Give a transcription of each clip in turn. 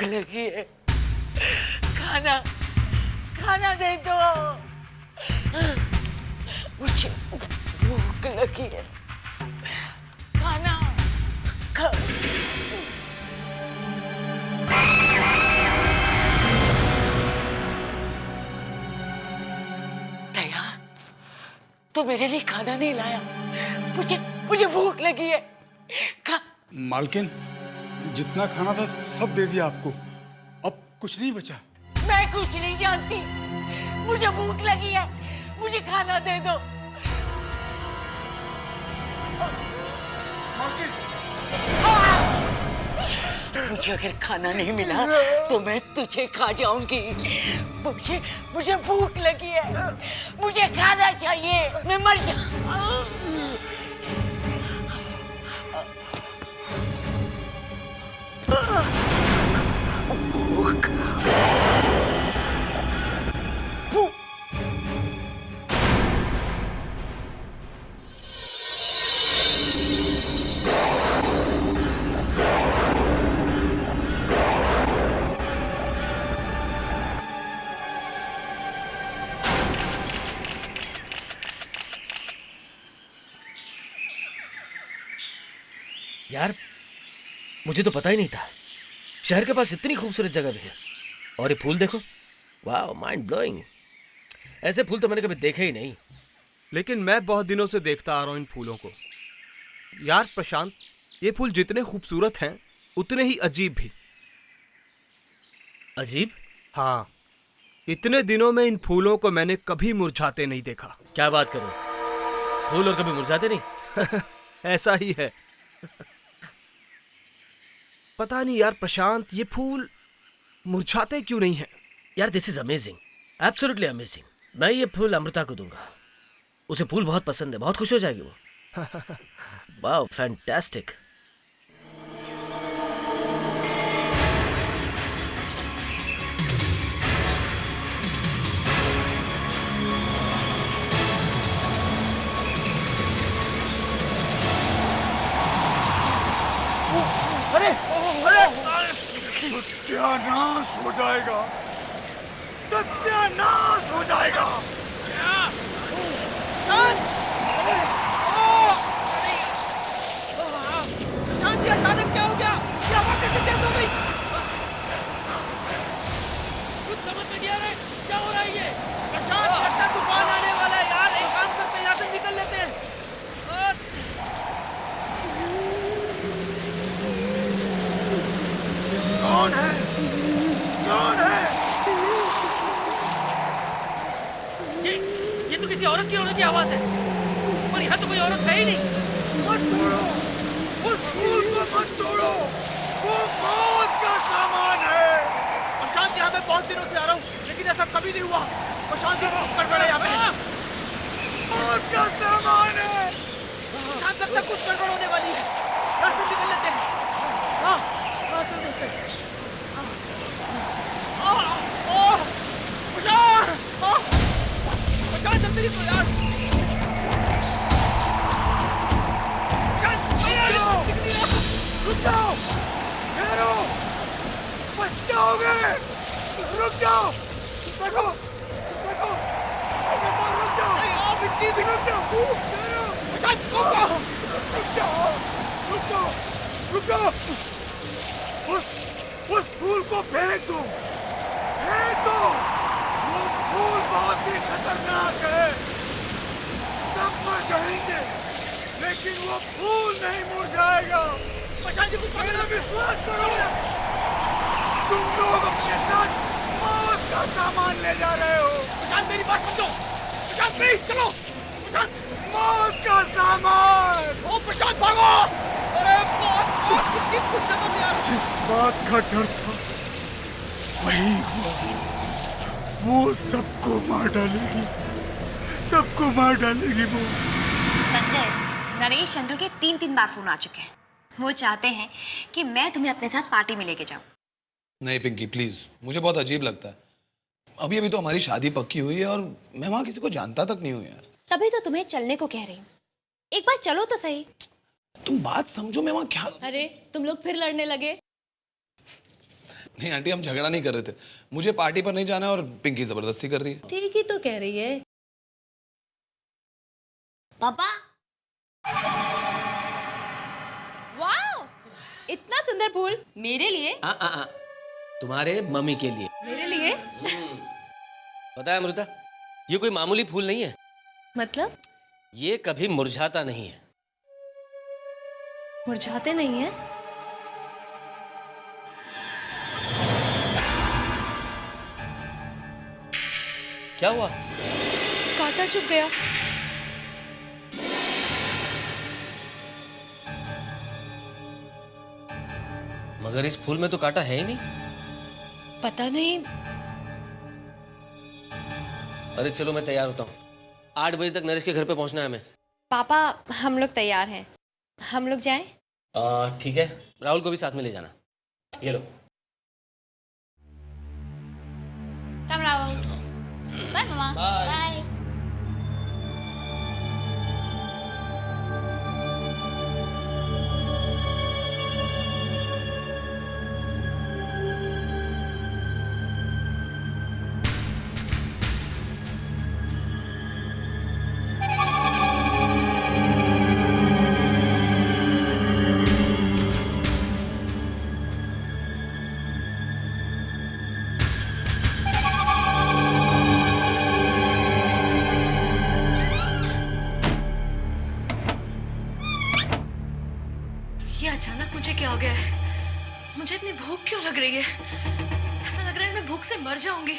भूख लगी है, खाना खाना दे दो, मुझे भूख लगी है, खाना खा। दया, तू मेरे लिए खाना नहीं लाया, मुझे मुझे भूख लगी है, खा। मालकिन, जितना खाना था सब दे दिया आपको, अब कुछ नहीं बचा। मैं कुछ नहीं जानती, मुझे भूख लगी है, मुझे खाना दे दो। मुझे अगर खाना नहीं मिला तो मैं तुझे खा जाऊंगी। मुझे भूख लगी है, मुझे खाना चाहिए, मैं मर जाऊं। भूख यार, मुझे तो पता ही नहीं था शहर के पास इतनी खूबसूरत जगह भी है। और ये फूल देखो, वाह, माइंड ब्लोइंग। ऐसे फूल तो मैंने कभी देखे ही नहीं। लेकिन मैं बहुत दिनों से देखता आ रहा हूँ इन फूलों को। यार प्रशांत, ये फूल जितने खूबसूरत हैं उतने ही अजीब भी। अजीब? हाँ, इतने दिनों में इन फूलों को मैंने कभी मुरझाते नहीं देखा। क्या बात करो, फूल और कभी मुरझाते नहीं? ऐसा ही है। पता नहीं यार प्रशांत, ये फूल मुरझाते क्यों नहीं हैं? यार, this is amazing, absolutely amazing. मैं ये फूल अमृता को दूंगा, उसे फूल बहुत पसंद है, बहुत खुश हो जाएगी वो। वाह, फैंटास्टिक। सत्यानाश हो जाएगा, सत्यानाश हो जाएगा। शांति, अचानक क्या हो गया? ये हवा कैसे तेज हो गई? कुछ समझ में नहीं आ रहा है, क्या हो रहा है ये? प्रशांत, लगता है तूफान आने वाला है यार। एक काम करते हैं, यहाँ से निकल लेते हैं। कौन है? कौन है? ये तो किसी औरत की रोने की आवाज है, पर यहाँ तो कोई औरत है ही नहीं। मत तोड़ो, उस फूल को मत तोड़ो, वो मौत का सामान है। प्रशांत, यहाँ मैं बहुत दिनों से आ रहा हूँ, लेकिन ऐसा कभी नहीं हुआ। प्रशांत, ये बहुत गड़बड़ है यहाँ पे। मौत का सामान है। प्रशांत, लगता है कुछ गड़बड़ होने वाली है। यहाँ से निकल लेते हैं। हाँ हाँ, चल देखते हैं। प्रशांत, जल्दी निकलो यार। रुक जाओ, ठहरो, बच जाओगे। रुक जाओ, देखो, देखो, रुक जाओ, रुक जाओ, ठहरो, रुक जाओ, रुक जाओ, रुक जाओ। उस फूल को फेंक दो, फेंक दो। वो फूल बहुत ही खतरनाक है, सब मर जाएंगे, लेकिन वो फूल नहीं मुरझाएगा। प्रशांत जी, कुछ मेरा विश्वास करो, तुम लोग अपने साथ मौत का सामान ले जा रहे हो। प्रशांत, मेरी बात समझो। प्रशांत, प्लीज चलो। प्रशांत, मौत का सामान। ओ प्रशांत, भागो। अरे बहुत कितनी कुछ समझ यार। जिस बात का डर था वही हुआ, वो सबको मार डालेगी, सबको मार डालेगी वो। संजय, नरेश अंकल के 3 बार फोन आ चुके हैं। वो चाहते हैं कि मैं तुम्हें अपने साथ पार्टी में लेके जाऊं। नहीं पिंकी प्लीज, मुझे बहुत अजीब लगता है। अभी अभी तो हमारी शादी पक्की हुई है और मैं वहां किसी को जानता तक नहीं हूँ यार। तभी तो तुम्हें चलने को कह रही हूँ, एक बार चलो तो सही। तुम बात समझो, मैं वहां क्या। अरे तुम लोग फिर लड़ने लगे? नहीं आंटी, हम झगड़ा नहीं कर रहे थे। मुझे पार्टी पर नहीं जाना है और पिंकी जबरदस्ती कर रही है। ठीक ही तो कह रही है। पापा, वाओ, इतना सुंदर फूल मेरे लिए? तुम्हारे मम्मी के लिए। मेरे लिए? पता है अमृता, ये कोई मामूली फूल नहीं है। मतलब? ये कभी मुरझाता नहीं है। मुरझाते नहीं है? क्या हुआ? कांटा चुभ गया। मगर इस फूल में तो कांटा है ही नहीं। पता नहीं। अरे चलो, मैं तैयार होता हूँ। 8 बजे तक नरेश के घर पे पहुंचना है हमें। पापा, हम लोग तैयार हैं। हम लोग जाएं? ठीक है, राहुल को भी साथ में ले जाना। ये लो। कम राहुल। बाय मामा। बाय। ये अचानक मुझे क्या हो गया है? मुझे इतनी भूख क्यों लग रही है? ऐसा लग रहा है मैं भूख से मर जाऊंगी।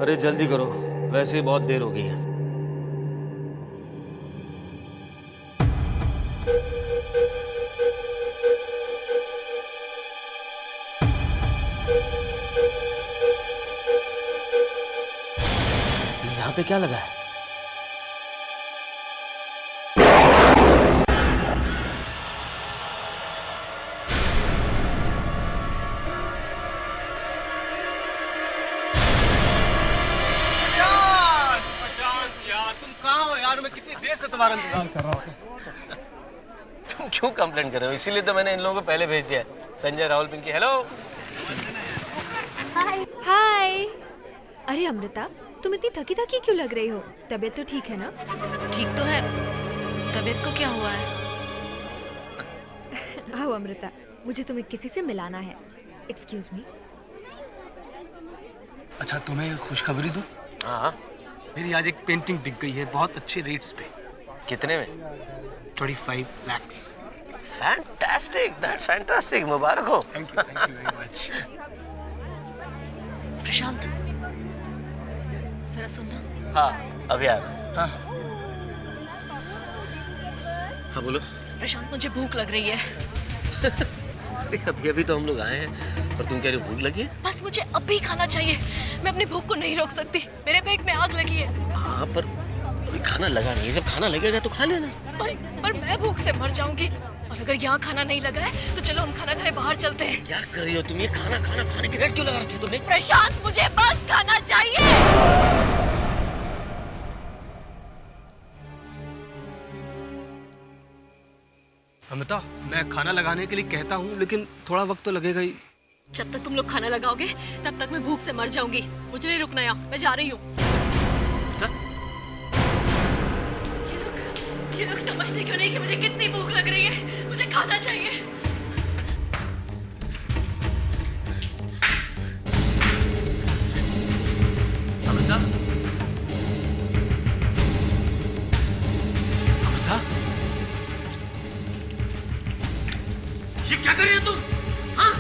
अरे जल्दी करो, वैसे ही बहुत देर हो गई है। यहाँ पे क्या लगा है? तुम क्यों कंप्लेंट कर रहे हो? इसीलिए तो मैंने इन लोगों को पहले भेज दिया है। संजय, राहुल, पिंकी। हेलो। हाय। अरे अमृता, तुम इतनी थकी थकी क्यों लग रही हो? तबीयत तो ठीक है ना? ठीक तो है। तबीयत को क्या हुआ है? आओ अमृता, मुझे तुम्हें किसी से मिलाना है। Excuse me. अच्छा, तुम्हें खुशखबरी दूं? हाँ। मेरी आज एक पेंटिंग बिक गई है बहुत अच्छे रेट्स पे। कितने में? 25 lakhs। Fantastic, that's fantastic. मुबारक हो। Thank you very much. Prashant, जरा सुनना। हाँ, अभी आ रहा हूँ। हाँ बोलो। प्रशांत, मुझे भूख लग रही है। अरे अभी अभी तो हम लोग आए हैं, पर तुम कह रही हो भूख लगी है? बस मुझे अभी खाना चाहिए। मैं अपनी भूख को नहीं रोक सकती। मेरे पेट में आग लगी है। हाँ, पर अभी खाना लगा नहीं है। जब खाना लगेगा तो खा लेना। पर मैं भूख से मर जाऊंगी। और अगर यहाँ खाना नहीं लगा है तो चलो हम खाना खाने बाहर चलते हैं। क्या कर रही हो तुम? ये खाना खाने की रेट क्यों लगा रखी है तुमने? प्रशांत, मुझे बस खाना चाहिए। अमृता, मैं खाना लगाने के लिए कहता हूँ, लेकिन थोड़ा वक्त तो लगेगा ही। जब तक तुम लोग खाना लगाओगे तब तक मैं भूख से मर जाऊंगी। मुझे नहीं रुकना यहाँ, मैं जा रही हूँ। ये लोग समझते क्यों नहीं कि मुझे कितनी भूख लग रही है? मुझे खाना चाहिए। अमृता, अमृता, ये क्या कर रही हो तुम? हाँ?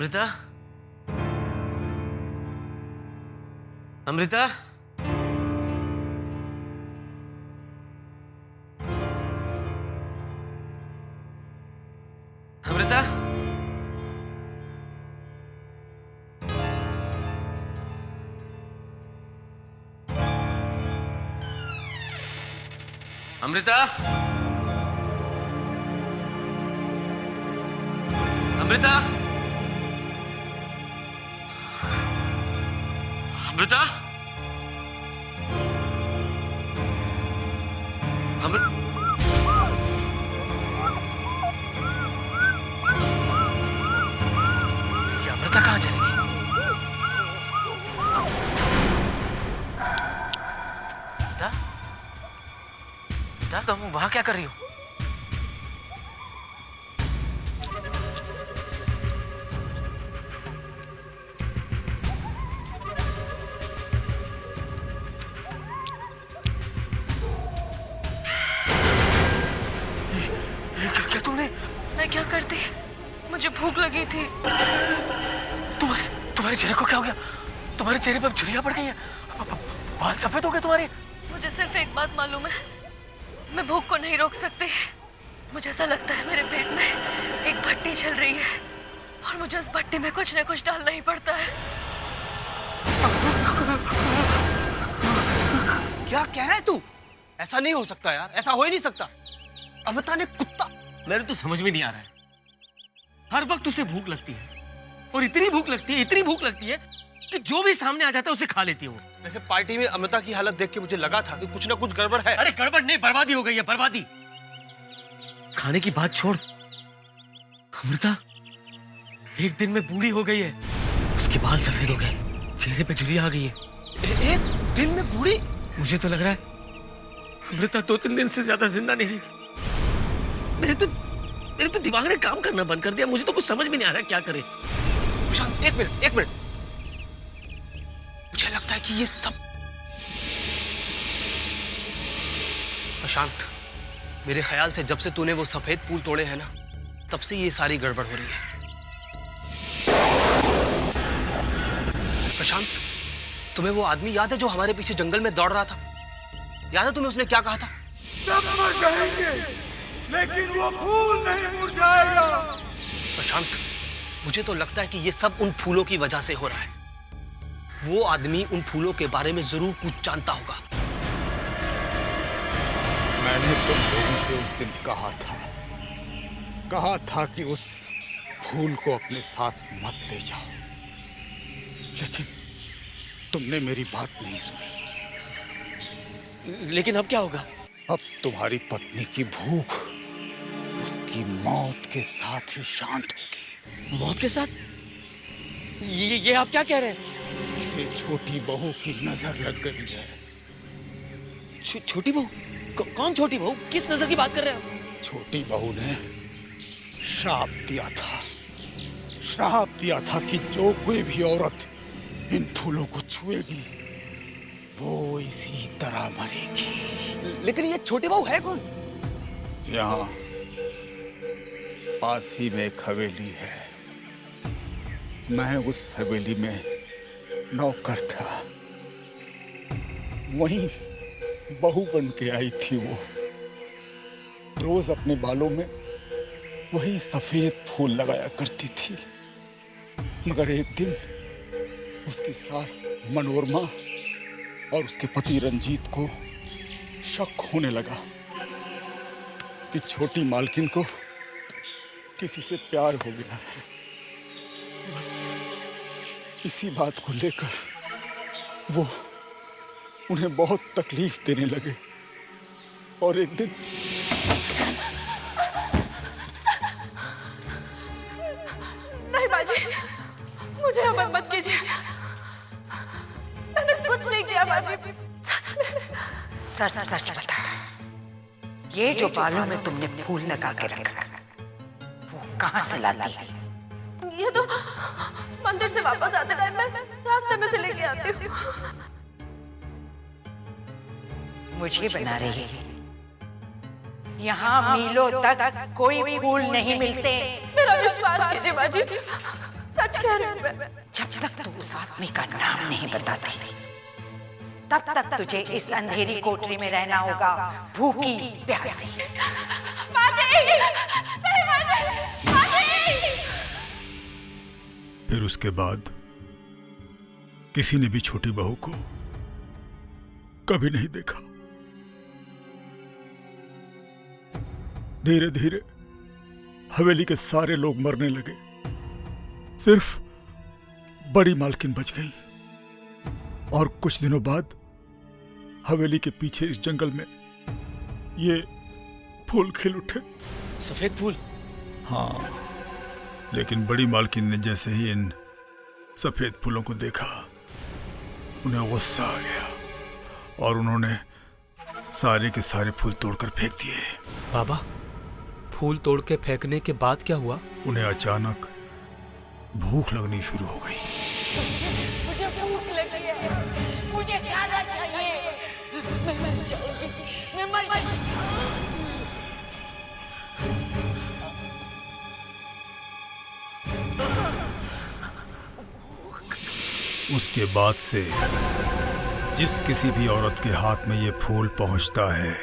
अमृता, अमृता, अमृता, अमृता, अमृता, अमृता, ये अमृता कहाँ चलेगी? अमृता, अमृता, तुम वहां क्या कर रही हो? मैं क्या करती? मुझे भूख लगी थी। तुम्हारे चेहरे को क्या हो गया? तुम्हारे चेहरे पर झुर्रियां पड़ गई हैं, बाल सफेद हो गए तुम्हारे। मुझे सिर्फ एक बात मालूम है, मैं भूख को नहीं रोक सकती। मुझे ऐसा लगता है मेरे पेट में एक भट्टी चल रही है और मुझे उस भट्टी में कुछ न कुछ डालना ही पड़ता है। क्या कह रहा है तू? ऐसा नहीं हो सकता यार, ऐसा हो ही नहीं सकता। अमृता ने कुत्ता, मेरे तो समझ में नहीं आ रहा है। हर वक्त उसे भूख लगती है और इतनी भूख लगती है, इतनी भूख लगती है कि जो भी सामने आ जाता है उसे खा लेती है वो। वैसे पार्टी में अमृता की हालत देख के मुझे लगा था कि कुछ ना कुछ गड़बड़ है। अरे गड़बड़ नहीं, बर्बादी हो गई है, बर्बादी। खाने की बात छोड़, अमृता एक दिन में बूढ़ी हो गई है। उसके बाल सफेद हो गए, चेहरे पे झुर्रियां आ गई है। एक दिन में बूढ़ी? मुझे तो लग रहा है अमृता 2-3 दिन से ज्यादा जिंदा नहीं रहेगी। मेरे तो दिमाग ने काम करना बंद कर दिया। मुझे तो कुछ समझ में नहीं आ रहा क्या करे। प्रशांत, एक मिनट। मुझे लगता है कि ये सब, प्रशांत, मेरे ख्याल से जब से तूने वो सफेद फूल तोड़े हैं ना, तब से ये सारी गड़बड़ हो रही है। प्रशांत, तुम्हें वो आदमी याद है जो हमारे पीछे जंगल में दौड़ रहा था? याद है तुम्हें उसने क्या कहा था? सब मर जाएंगे लेकिन वो फूल नहीं मुरझाएगा। प्रशांत, मुझे तो लगता है कि ये सब उन फूलों की वजह से हो रहा है। वो आदमी उन फूलों के बारे में जरूर कुछ जानता होगा। मैंने तुम लोगों से उस दिन कहा था कि उस फूल को अपने साथ मत ले जाओ, लेकिन तुमने मेरी बात नहीं सुनी। लेकिन अब क्या होगा? अब तुम्हारी पत्नी की भूख उसकी मौत के साथ ही शांत होगी। मौत के साथ? ये आप क्या कह रहे हैं? इसे छोटी बहू की नजर लग गई है। छोटी बहू? कौन छोटी बहू? किस नजर की बात कर रहे हैं आप? छोटी बहू ने श्राप दिया था कि जो कोई भी औरत इन फूलों को छुएगी वो इसी तरह मरेगी। लेकिन ये छोटी बहू है कौन? यहाँ पास ही में एक हवेली है। मैं उस हवेली में नौकर था, वहीं बहू बन के आई थी। वो रोज अपने बालों में वही सफेद फूल लगाया करती थी। मगर एक दिन उसकी सास मनोरमा और उसके पति रंजीत को शक होने लगा कि छोटी मालकिन को किसी से प्यार हो गया है। बस इसी बात को लेकर वो उन्हें बहुत तकलीफ देने लगे और एक दिन नहीं बाजी, मुझे अमर मत कीजिए। मैंने कुछ नहीं किया बाजी। सच बता, ये जो बालों में तुमने फूल लगा के रखा वो कहाँ से लाती है? ये तो मंदिर से वापस आते टाइम मैं रास्ते में से लेके आती हूँ। मुझे बना रही है। यहाँ मीलों तक कोई फूल नहीं मिलते। मेरा विश्वास कीजिए बाजी, सच कह रही हूँ मैं। जब तक तू उस आदमी का नाम नहीं बताती तब तक तुझे इस अंधेरी कोठरी में रहना होगा, भूखी प्यासी। फिर उसके बाद किसी ने भी छोटी बहू को कभी नहीं देखा। धीरे धीरे हवेली के सारे लोग मरने लगे, सिर्फ बड़ी मालकिन बच गई। और कुछ दिनों बाद हवेली के पीछे इस जंगल में ये फूल खिल उठे। सफेद फूल? हाँ, लेकिन बड़ी मालकिन ने जैसे ही इन सफेद फूलों को देखा, उन्हें गुस्सा आ गया और उन्होंने सारे के सारे फूल तोड़कर फेंक दिए। बाबा, फूल तोड़ के फेंकने के बाद क्या हुआ? उन्हें अचानक भूख लगनी शुरू हो गई। मुझे भूख लगी है, मुझे खाना चाहिए, मैं मर जाऊंगी, मैं मर जाऊंगी। उसके बाद से जिस किसी भी औरत के हाथ में ये फूल पहुंचता है,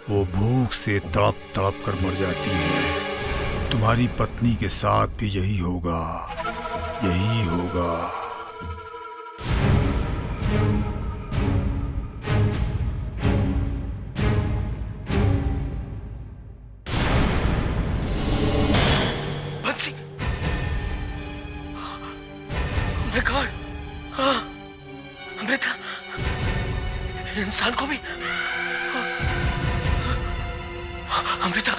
वो भूख से तड़प तड़प कर मर जाती है। तुम्हारी पत्नी के साथ भी यही होगा, यही होगा। बंसी! मैं कौन? हाँ, अमृता, इंसान को भी अमृता।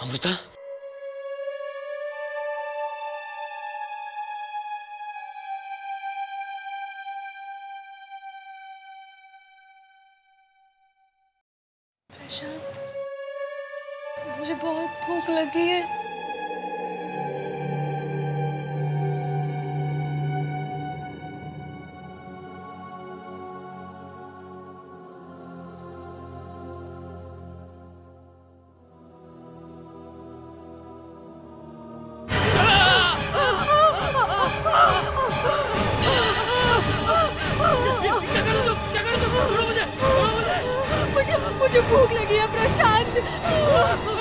अमृता, प्रशांत, मुझे बहुत भूख लगी है। मुझे भूख लगी है प्रशांत।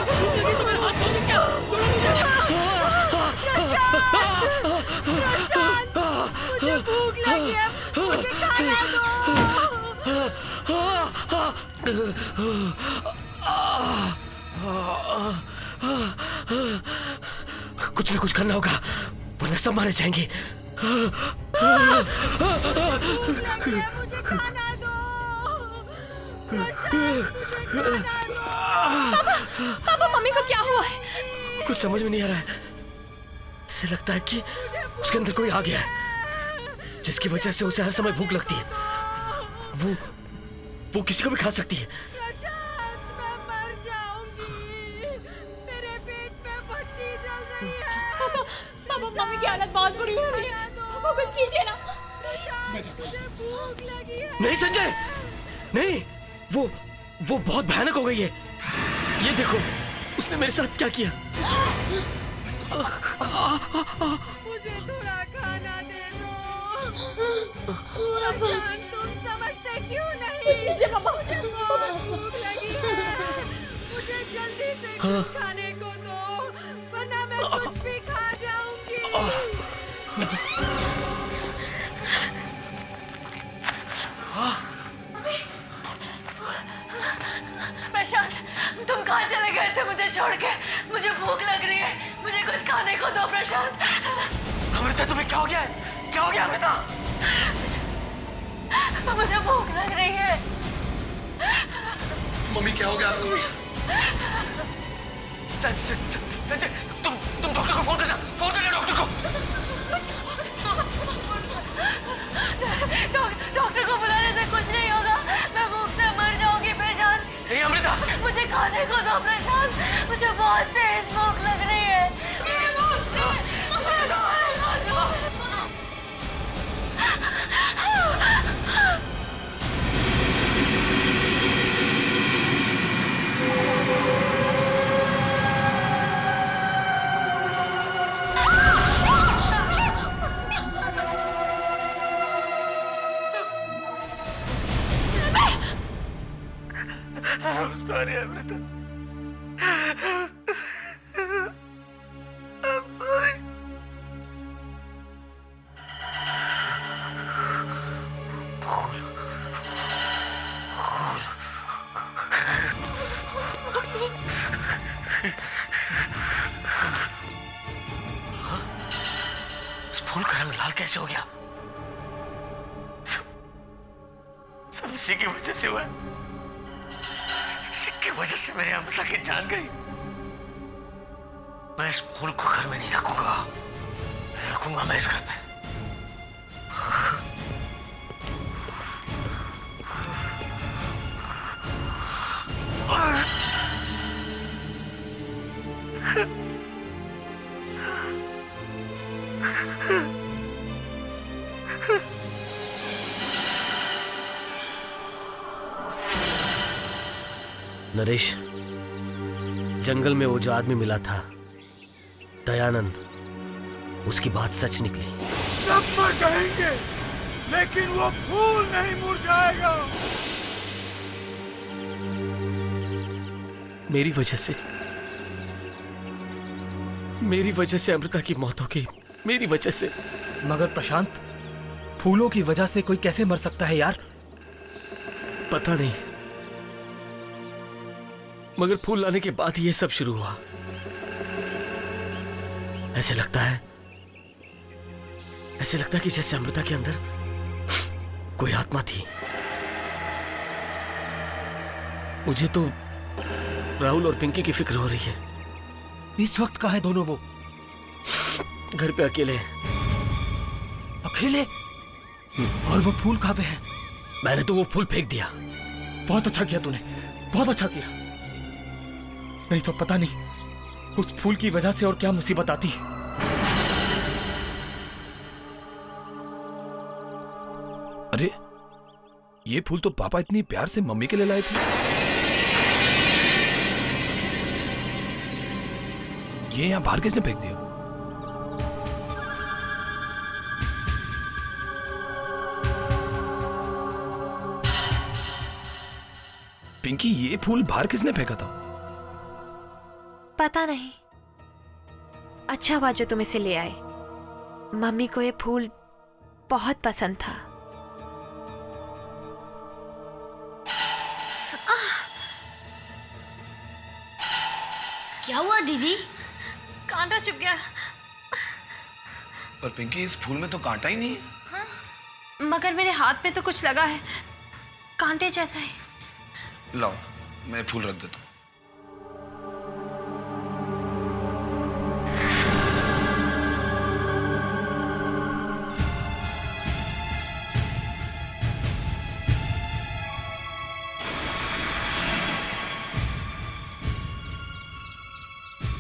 भूख लगी तो मेरे हाथ छोड़ क्या? छोड़ो मुझे। प्रशांत, मुझे भूख लगी है, मुझे खाना दो। कुछ ना कुछ करना होगा, वरना सब मारे जाएंगे। मुझे खाना दो। पापा, मम्मी को क्या हुआ है? कुछ समझ में नहीं आ रहा है। ऐसे लगता है कि उसके अंदर कोई आ गया है, जिसकी वजह से उसे हर समय भूख लगती है। वो किसी को भी खा सकती है। मैं मर जाऊंगी, मेरे पेट में भट्टी जल रही है। पापा, मम्मी की हालत बहुत बुरी हो रही है, वो कुछ कीजिए ना। मुझे भूख लगी है। नहीं संजय, नहीं, वो बहुत भयानक हो गई है। ये देखो, उसने मेरे साथ क्या किया। मुझे थोड़ा खाना दे दो। प्रशांत, तुम समझते क्यों नहीं? मुझे बहुत भूख लगी है, मुझे जल्दी से कुछ खाने को दो, वरना मैं कुछ भी खा जाऊंगी। प्रशांत, तुम कहाँ चले गए थे मुझे छोड़ के? मुझे भूख लग रही है, मुझे कुछ खाने को दो प्रशांत। अमृता, तुम्हें क्या हो गया है? क्या हो गया अमृता? मुझे भूख लग रही है। मम्मी, क्या हो गया आपको? संजय, तुम डॉक्टर को फोन करना डॉक्टर को। डॉक्टर को बुलाने से कुछ नहीं होगा, मैं भूख से मर जाऊंगी प्रशांत। नहीं अमृता, मुझे खाने को दो प्रशांत, मुझे बहुत तेज भूख लग रही है। I'm sorry, Amrita. I'm sorry. इस फूल का रंग लाल कैसे हो गया? सब इसी की वजह से हुआ है। इसी की वजह से मेरी अमृता की जान गई। मैं इस फूल को घर में नहीं रखूंगा, रखूंगा मैं इस घर में। नरेश, जंगल में वो जो आदमी मिला था, दयानंद, उसकी बात सच निकली। सब मर जाएंगे, लेकिन वो फूल नहीं मुरझाएगा। मेरी वजह से अमृता की मौत हो गई, मेरी वजह से। मगर प्रशांत, फूलों की वजह से कोई कैसे मर सकता है यार? पता नहीं, मगर फूल लाने के बाद ही ये सब शुरू हुआ। ऐसे लगता है कि जैसे अमृता के अंदर कोई आत्मा थी। मुझे तो राहुल और पिंकी की फिक्र हो रही है। इस वक्त कहाँ है दोनों वो? घर पे अकेले। अकेले? और वो फूल कहाँ पे है? मैंने तो वो फूल फेंक दिया। बहुत अच्छा किया तूने, बहुत अच्छा किया। नहीं तो पता नहीं उस फूल की वजह से और क्या मुसीबत आती। अरे, ये फूल तो पापा इतनी प्यार से मम्मी के लिए लाए थे। ये यहाँ बाहर किसने फेंक दिया? पिंकी, ये फूल बाहर किसने फेंका था? पता नहीं। अच्छा हुआ जो तुम इसे ले आए। मम्मी को ये फूल बहुत पसंद था। क्या हुआ दीदी? कांटा चुभ गया। पर पिंकी, इस फूल में तो कांटा ही नहीं है। मगर मेरे हाथ में तो कुछ लगा है, कांटे जैसा है। लाओ, मैं फूल रख देता हूँ।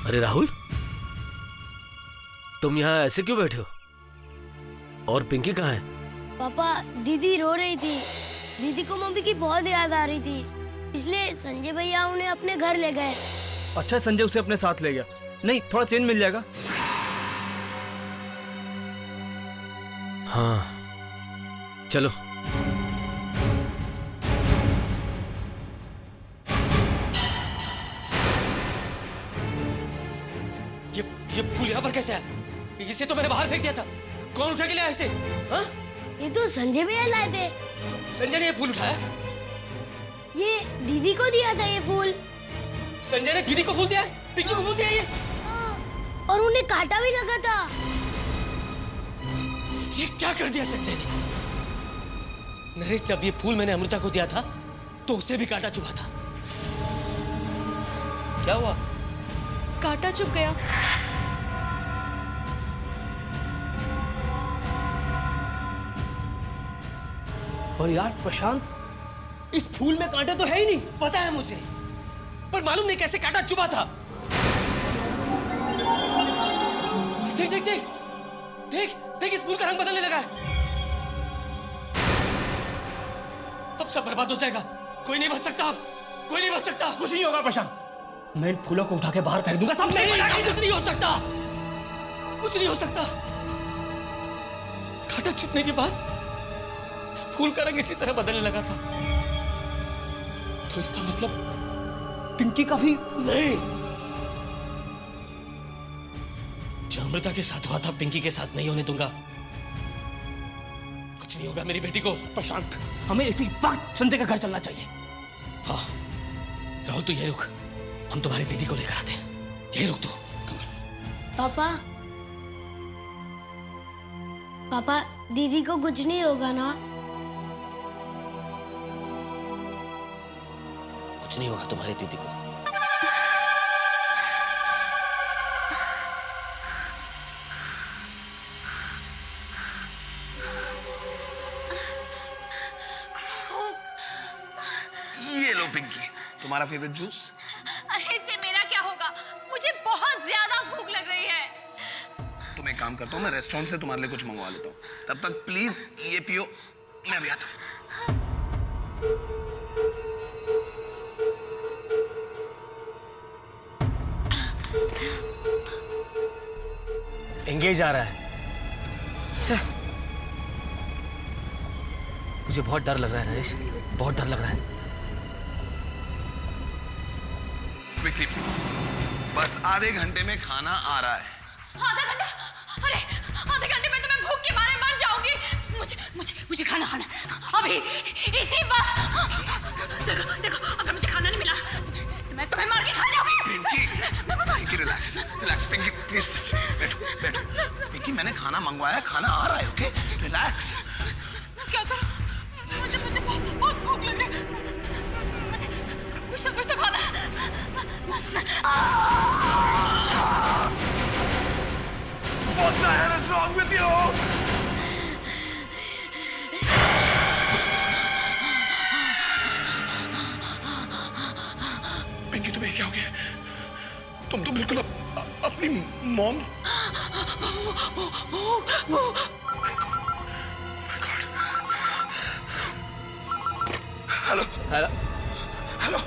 अरे राहुल, तुम यहाँ ऐसे क्यों बैठे हो? और पिंकी कहाँ है? पापा, दीदी रो रही थी। दीदी को मम्मी की बहुत याद आ रही थी, इसलिए संजय भैया उन्हें अपने घर ले गए। अच्छा, संजय उसे अपने साथ ले गया। नहीं, थोड़ा चेंज मिल जाएगा। हाँ, चलो। ये फूल यहाँ पर कैसे है? इसे तो मैंने बाहर फेंक दिया था। कौन उठा के लाया इसे? हाँ? ये तो संजय भैया लाए थे। संजय ने ये फूल उठाया? ये दीदी को दिया था ये फूल। संजय ने दीदी को फूल दिया है? पिंकी को फूल दिया ये? और उन्हें कांटा भी लगा था। ये क्या कर दिया संजय ने? नरेश, जब ये फूल मैंने अमृता को दिया था तो उसे भी कांटा चुभा था। क्या हुआ? कांटा चुभ गया। और यार प्रशांत, इस फूल में कांटे तो है ही नहीं, पता है मुझे, पर मालूम नहीं कैसे कांटा चुभा था। देख देख देख देख देख, इस फूल का रंग बदलने लगा है। अब सब बर्बाद हो जाएगा। कोई नहीं बच सकता, अब कोई नहीं बच सकता। कुछ नहीं होगा प्रशांत, मैं इन फूलों को उठा के बाहर फेंक दूंगा। सब नहीं, कुछ नहीं हो सकता, कुछ नहीं हो सकता। कांटा चुभने के बाद इस फूल का रंग इसी तरह बदलने लगा था। तो तो इसका मतलब पिंकी का भी नहीं। जो अमृता के साथ हुआ था पिंकी के साथ नहीं होने दूंगा। कुछ नहीं होगा मेरी बेटी को। प्रशांत, हमें इसी वक्त संजय का घर चलना चाहिए। हाँ राहुल, तू यही रुक, हम तुम्हारी दीदी को लेकर आते हैं। यही रुक तू। पापा पापा, दीदी को कुछ नहीं होगा ना? कुछ नहीं होगा तुम्हारी दीदी को। ये लो पिंकी, तुम्हारा फेवरेट जूस। अरे इससे मेरा क्या होगा? मुझे बहुत ज्यादा भूख लग रही है। तुम एक काम करता हूँ, मैं रेस्टोरेंट से तुम्हारे लिए कुछ मंगवा लेता हूँ। तब तक प्लीज ये पियो, मैं अभी आता हूँ। एंगेज आ रहा है। मुझे बहुत डर लग रहा है नरेश, बहुत डर लग रहा है। क्विकली, बस आधे घंटे में खाना आ रहा है। आधा घंटा? अरे आधे घंटे में तो मैं भूख के मारे मर जाऊंगी। मुझे मुझे मुझे खाना खाना है अभी, इसी वक्त। देखो देखो, अगर मुझे खाना नहीं मिला तो मैं तुम्हें मार के खा जाऊंगी। Pinky, Pinky relax, relax Pinky, please बैठो बैठो। पिंकी, मैंने खाना मंगवाया, खाना आ रहा है, ओके? रिलैक्स। क्या करूं? मुझे बहुत भूख लग रही है। मुझे कुछ तो खाना है। What the hell is wrong with you? Pinky, तुम्हें क्या हो गया? तुम तो बिल्कुल अपनी mom. Hello hello hello,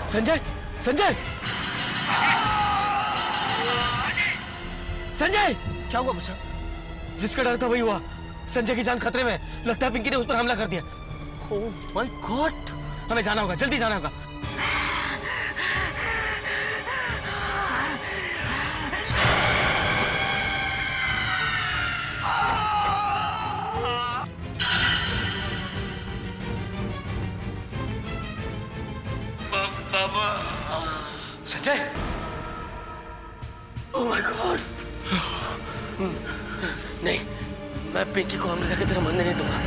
Sanjay, Sanjay, Sanjay! क्या हुआ मुझे? जिसका डर था वही हुआ। संजय की जान खतरे में है। लगता है पिंकी ने उस पर हमला कर दिया। Oh my god! हमें जाना होगा, जल्दी जाना होगा। संजय! Oh my god! नहीं, मैं पिंकी को अमृता की तरह मरने नहीं दूंगा।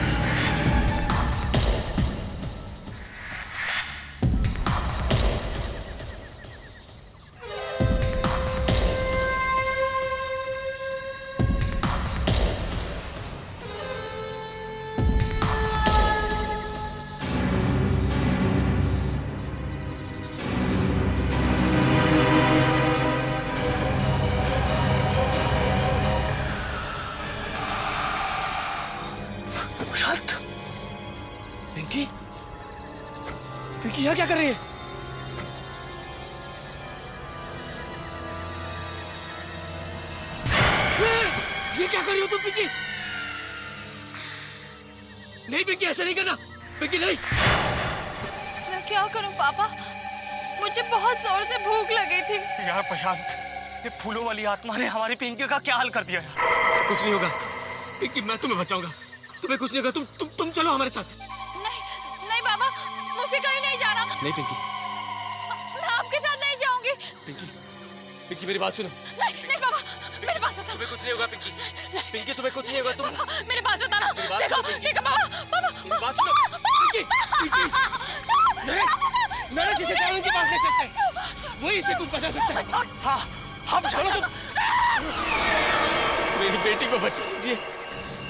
पिंकी, पिंकी यहाँ क्या कर रही है? ये क्या कर रही हो तुम पिंकी? नहीं पिंकी, ऐसा नहीं करना। पिंकी नहीं। मैं क्या करूं पापा? मुझे बहुत जोर से भूख लगी थी। यार प्रशांत, ये फूलों वाली आत्मा ने हमारी पिंकी का क्या हाल कर दिया है? कुछ नहीं होगा पिंकी, मैं तुम्हें बचाऊंगा। तुम्हें कुछ नहीं होगा। तुम चलो हमारे साथ। नहीं बाबा, मुझे कहीं नहीं जाना। नहीं पिंकी, मैं आपके साथ नहीं जाऊंगी। पिंकी, पिंकी मेरी बात सुनो। नहीं बाबा, मेरे पास बताना। तुम्हें कुछ नहीं होगा पिंकी। पिंकी तुम्हें कुछ नहीं होगा। तुम मेरे पास बताना। देखो बाबा, मेरी बात सुनो। पिंकी, पिंकी, नरेश, नरेश इसे कानून के पास ले सकते हैं। वही इसे कुछ बचा सकता है। हाँ, हाँ बचा लो तुम। मेरी बेटी को बचा लीजिए।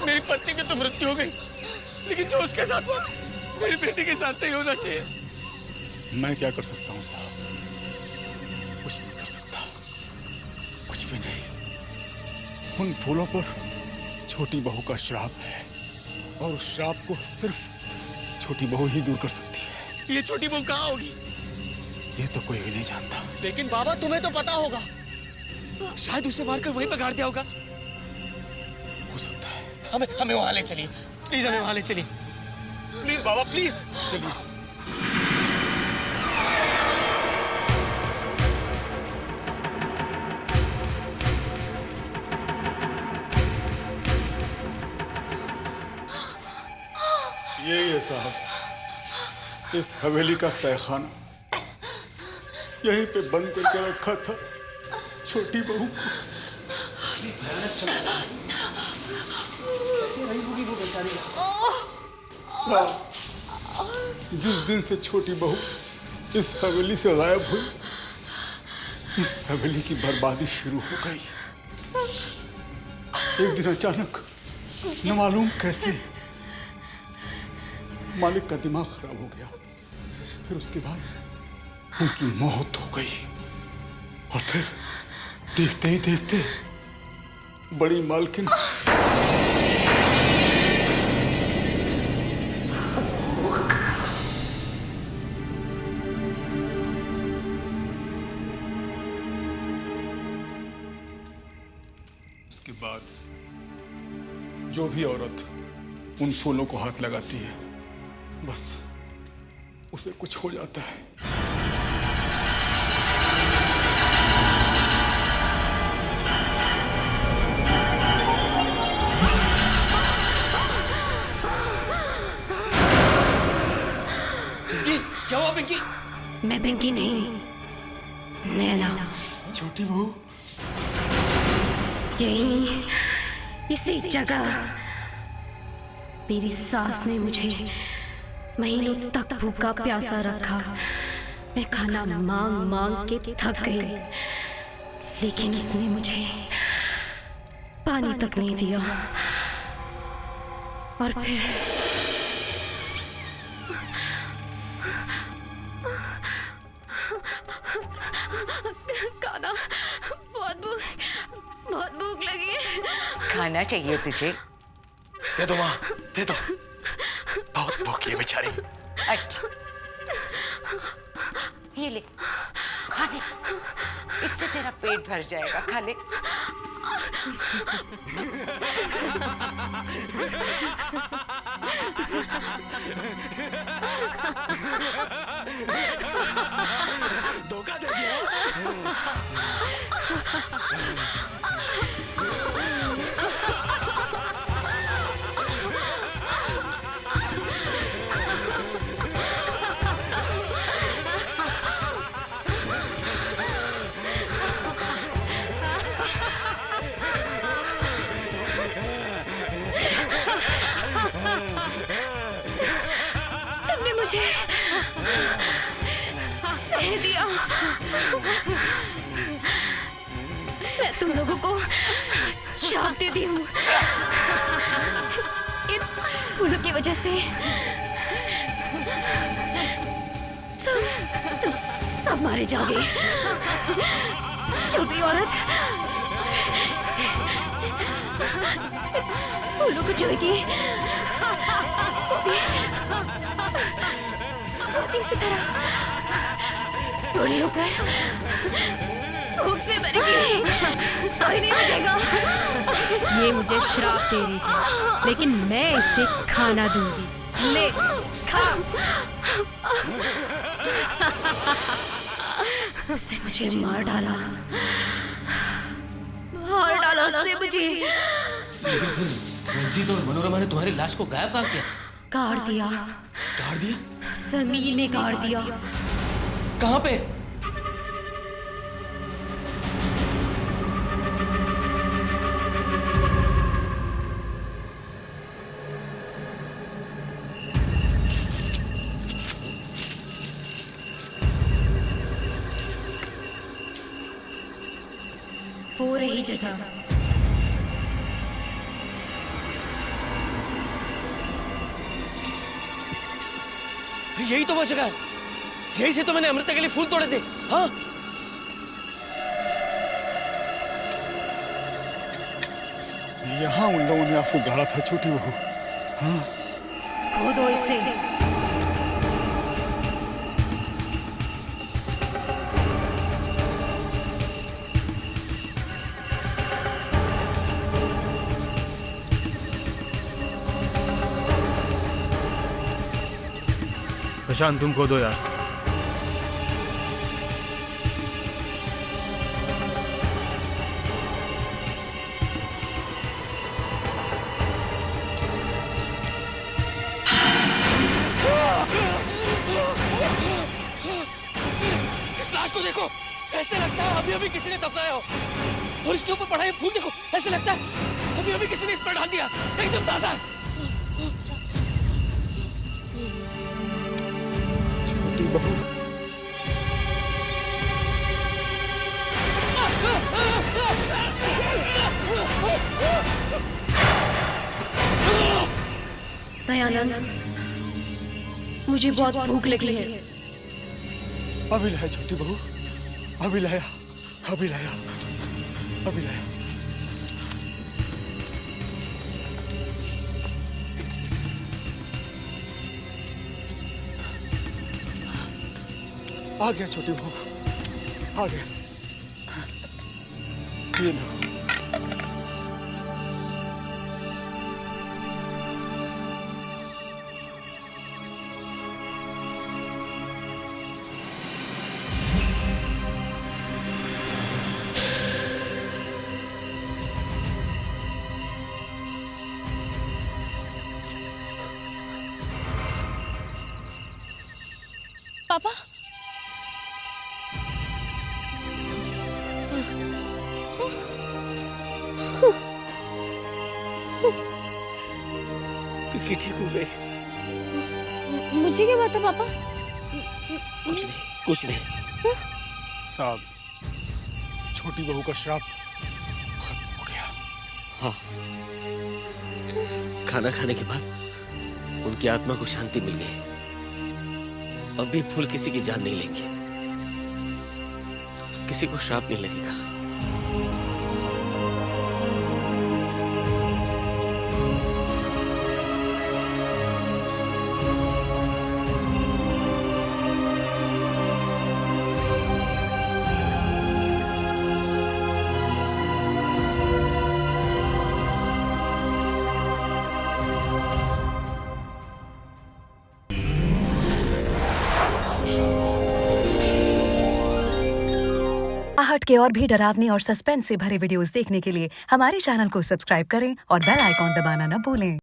मेरी पत्नी की तो मृत्यु हो गई, लेकिन जो उसके साथ हुआ मेरी बेटी के साथ नहीं होना चाहिए। मैं क्या कर सकता हूँ साहब? कुछ नहीं कर सकता, कुछ भी नहीं। उन फूलों पर छोटी बहू का श्राप है और उस श्राप को सिर्फ छोटी बहू ही दूर कर सकती है। ये छोटी बहू कहाँ होगी? ये तो कोई भी नहीं जानता। लेकिन बाबा तुम्हें तो पता होगा। शायद उसे मारकर वहीं पर गाड़ दिया होगा। हो सकता है। हमें वहां ले चलिए, प्लीज हमें वहां ले चलिए। प्लीज बाबा, प्लीज चलिए। साहब, इस हवेली का तहखाना यहीं पे बंद करके रखा था छोटी बहू को। कैसे रही होगी वो बेचारी? साहब, जिस दिन से छोटी बहू इस हवेली से गायब हुई, इस हवेली की बर्बादी शुरू हो गई। एक दिन अचानक न मालूम कैसे मालिक का दिमाग खराब हो गया, फिर उसके बाद उनकी मौत हो गई। और फिर देखते ही देखते बड़ी मालकिन उसके बाद जो भी औरत उन फूलों को हाथ लगाती है, बस उसे कुछ हो जाता है। क्या हुआ पिंकी? मैं पिंकी नहीं, नैना। छोटी बहू, यही इसी जगह मेरी सास ने मुझे महीनों तक भूखा प्यासा रखा। मैं खाना मांग मांग के थक गई, लेकिन उसने मुझे पानी तक नहीं दिया। और फिर खाना, बहुत भूख लगी है। खाना चाहिए तुझे? दे दो माँ, दे दो। बहुत भूखी है बेचारी। अच्छा, ये ले, खा ले, इससे तेरा पेट भर जाएगा, खा ले। धोखा दे दिया। तुमने मुझे सह दिया। मैं तुम लोगों को श्राप देती हूँ। इन फूलों की वजह से तुम सब मारे जाओगे। जो भी औरत फूलों को छुएगी वो भी इसी तरह बूढ़ी होकर भूख से मरेगी। कोई नहीं बचेगा। ये मुझे श्राप दे रही है, लेकिन मैं इसे खाना दूंगी। ले, खा। उसने मुझे मार डाला, मार डाला उसने मुझे। रंजीत और मनोरमा ने तुम्हारी लाश को गायब कहाँ किया? गाड़ दिया। गाड़ दिया? जमीन में गाड़ दिया। कहाँ पे? वो रही जगह। यही तो वो जगह है, यही से तो मैंने अमृता के लिए फूल तोड़े थे। हाँ, यहाँ उन लोगों ने आपको गाड़ा था छोटी बहू। हाँ, खोदो इसे। प्रशांत, तुम खोदो यार। लाश को देखो, ऐसे लगता है अभी अभी किसी ने दफनाया हो। और इसके ऊपर पड़ा ये फूल देखो, ऐसे लगता है अभी अभी किसी ने इस पर डाल दिया, एकदम ताजा है। छोटी बहू, दयानंद, मुझे बहुत भूख लगी है। अभी लाया छोटी बहू, अभी लाया, अभी लाया, अभी लाया। आ गया छोटी बहू, आ गया। ये लो। पापा, पिंकी ठीक हो गई? मुझे क्या बात है पापा? कुछ नहीं, कुछ नहीं। साहब, छोटी बहू का श्राप खत्म हो गया। हाँ, खाना खाने के बाद उनकी आत्मा को शांति मिल गई। अब भी फूल किसी की जान नहीं लेंगे, किसी को श्राप नहीं लगेगा। आहट के और भी डरावनी और सस्पेंस से भरे वीडियोस देखने के लिए हमारे चैनल को सब्सक्राइब करें और बेल आइकॉन दबाना न भूलें।